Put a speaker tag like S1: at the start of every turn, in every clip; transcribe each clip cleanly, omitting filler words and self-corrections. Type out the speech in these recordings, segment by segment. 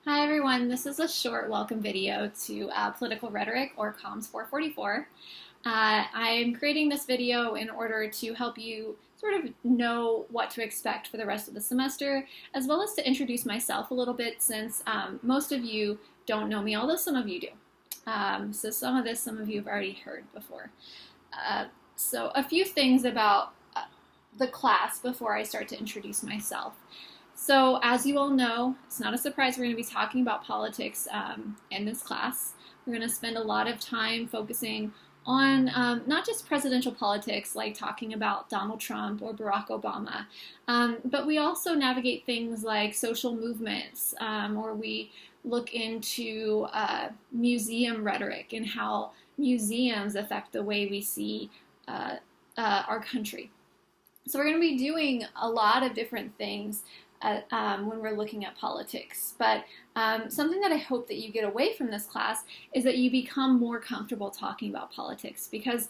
S1: Hi everyone, this is a short welcome video to Political Rhetoric, or COMS 444. I'm creating this video in order to help you sort of know what to expect for the rest of the semester, as well as to introduce myself a little bit, since most of you don't know me, although some of you do. So some of you have already heard before. So a few things about the class before I start to introduce myself. So as you all know, it's not a surprise we're going to be talking about politics in this class. We're going to spend a lot of time focusing on not just presidential politics, like talking about Donald Trump or Barack Obama, but we also navigate things like social movements, or we look into museum rhetoric and how museums affect the way we see our country. So we're going to be doing a lot of different things when we're looking at politics. But something that I hope that you get away from this class is that you become more comfortable talking about politics, because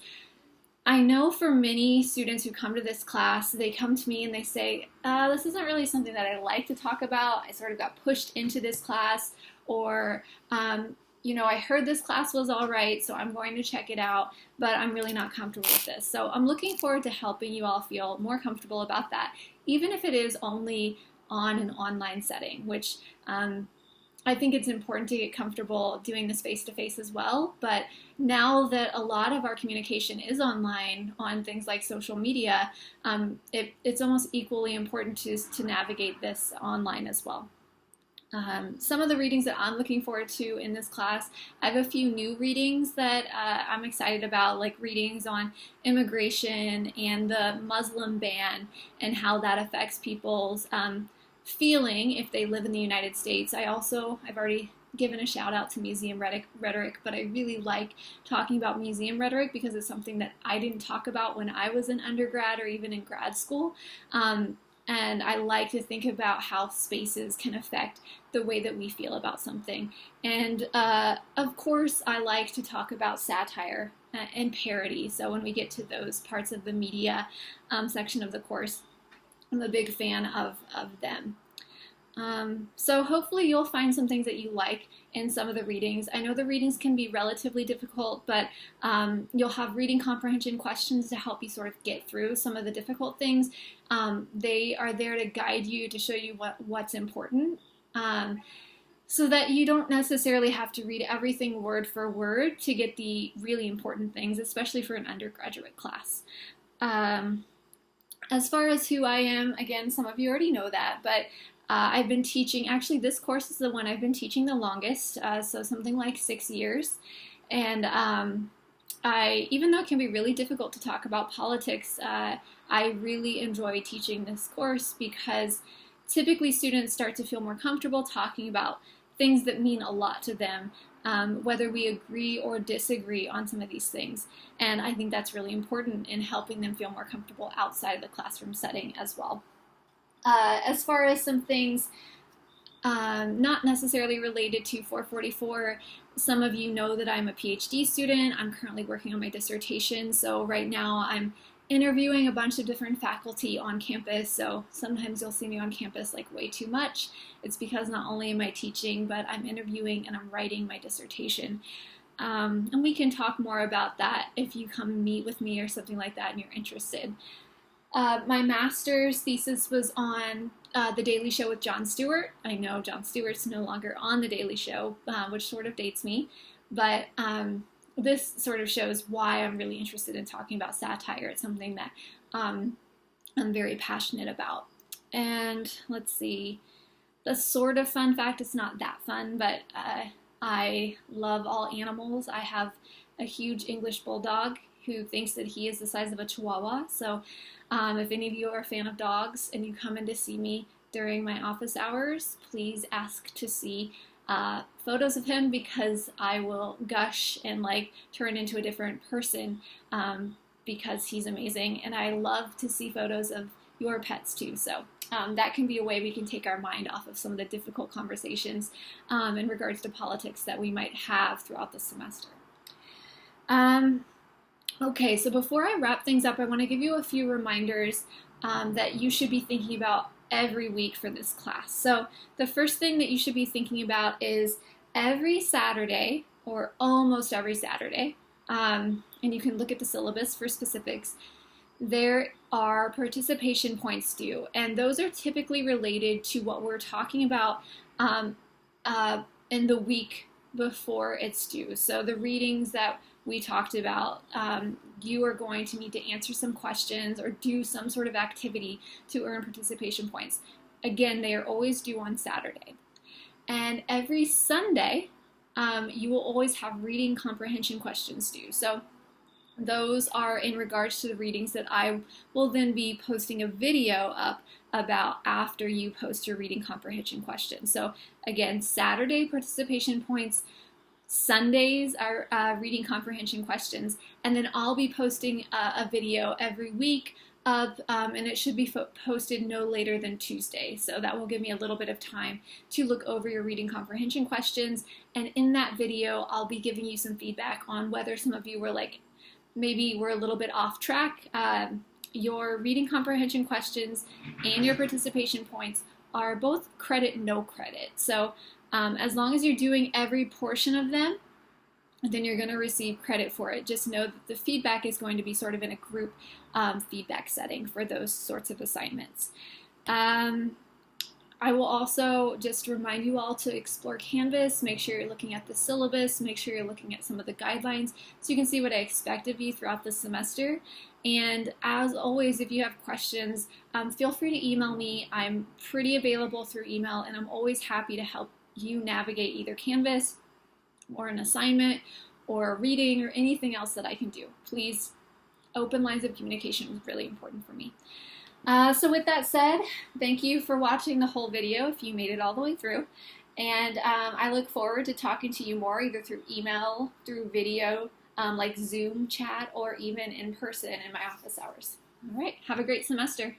S1: I know for many students who come to this class, they come to me and they say, this isn't really something that I like to talk about. I sort of got pushed into this class, or I heard this class was all right, so I'm going to check it out, but I'm really not comfortable with this. So I'm looking forward to helping you all feel more comfortable about that, even if it is only on an online setting, which I think it's important to get comfortable doing this face-to-face as well. But now that a lot of our communication is online on things like social media, it's almost equally important to navigate this online as well. Some of the readings that I'm looking forward to in this class, I have a few new readings that I'm excited about, like readings on immigration and the Muslim ban and how that affects people's feeling if they live in the United States. I've already given a shout out to museum rhetoric, but I really like talking about museum rhetoric because it's something that I didn't talk about when I was an undergrad or even in grad school. And I like to think about how spaces can affect the way that we feel about something. And of course, I like to talk about satire and parody. So when we get to those parts of the media section of the course, I'm a big fan of them. So hopefully you'll find some things that you like in some of the readings. I know the readings can be relatively difficult, but you'll have reading comprehension questions to help you sort of get through some of the difficult things. They are there to guide you, to show you what's important, so that you don't necessarily have to read everything word for word to get the really important things, especially for an undergraduate class. As far as who I am, again, some of you already know that, but I've been teaching, actually this course is the one I've been teaching the longest, so something like 6 years. And even though it can be really difficult to talk about politics, I really enjoy teaching this course because typically students start to feel more comfortable talking about things that mean a lot to them, whether we agree or disagree on some of these things. And I think that's really important in helping them feel more comfortable outside of the classroom setting as well. As far as some things not necessarily related to 444, some of you know that I'm a PhD student. I'm currently working on my dissertation, so right now I'm interviewing a bunch of different faculty on campus, so sometimes you'll see me on campus like way too much. It's because not only am I teaching, but I'm interviewing and I'm writing my dissertation. And we can talk more about that if you come meet with me or something like that and you're interested. My master's thesis was on The Daily Show with Jon Stewart. I know Jon Stewart's no longer on The Daily Show, which sort of dates me, but this sort of shows why I'm really interested in talking about satire. It's something that I'm very passionate about. And let's see, the sort of fun fact, it's not that fun, but I love all animals. I have a huge English bulldog who thinks that he is the size of a chihuahua. So if any of you are a fan of dogs and you come in to see me during my office hours, please ask to see photos of him, because I will gush and turn into a different person because he's amazing. And I love to see photos of your pets too. So that can be a way we can take our mind off of some of the difficult conversations in regards to politics that we might have throughout the semester. Okay, so before I wrap things up, I want to give you a few reminders that you should be thinking about every week for this class. So the first thing that you should be thinking about is every Saturday, or almost every Saturday, and you can look at the syllabus for specifics, there are participation points due, and those are typically related to what we're talking about in the week before it's due. So the readings that we talked about, you are going to need to answer some questions or do some sort of activity to earn participation points. Again, they are always due on Saturday. And every Sunday, you will always have reading comprehension questions due. So those are in regards to the readings that I will then be posting a video up about after you post your reading comprehension questions. So again, Saturday participation points, Sundays are reading comprehension questions, and then I'll be posting a video every week up, and it should be posted no later than Tuesday. So that will give me a little bit of time to look over your reading comprehension questions, and in that video I'll be giving you some feedback on whether some of you were like, maybe we're a little bit off track. Your reading comprehension questions and your participation points are both credit, no credit. So as long as you're doing every portion of them, then you're going to receive credit for it. Just know that the feedback is going to be sort of in a group feedback setting for those sorts of assignments. I will also just remind you all to explore Canvas, make sure you're looking at the syllabus, make sure you're looking at some of the guidelines so you can see what I expect of you throughout the semester. And as always, if you have questions, feel free to email me. I'm pretty available through email, and I'm always happy to help you navigate either Canvas or an assignment or a reading or anything else that I can do. Please, open lines of communication is really important for me. So with that said, thank you for watching the whole video if you made it all the way through. And I look forward to talking to you more either through email, through video, like Zoom chat, or even in person in my office hours. All right, have a great semester.